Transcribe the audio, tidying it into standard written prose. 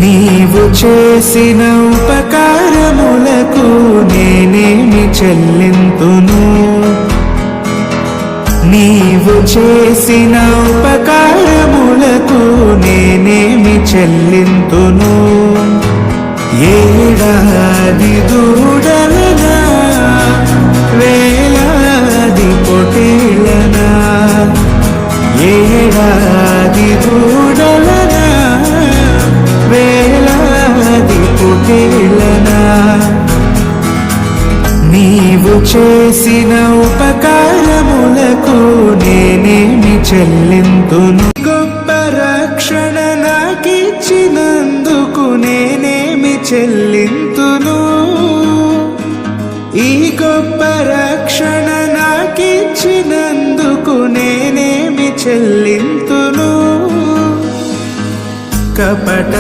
నీవు చేసిన ఉపకారములకు నేనేమి చెల్లింతును? నీవు చేసిన ఉపకారములకు నేనేమి చెల్లింతును? ఏడాది దూడలనా, వేలాది పొట్టేళ్ళనా, ఏడాది దూడలనా, వేలాది పొట్టేళ్ళనా, నీవు చేసిన ఉపకారములకు నేనేమి చెల్లింతును? గొప్ప రక్షణ నాకిచ్చినందుకు నేనేమి చెల్లింతును? ఈ గొప్ప రక్షణ నాకిచ్చినందుకు నేనేమి చెల్లింతును? కపట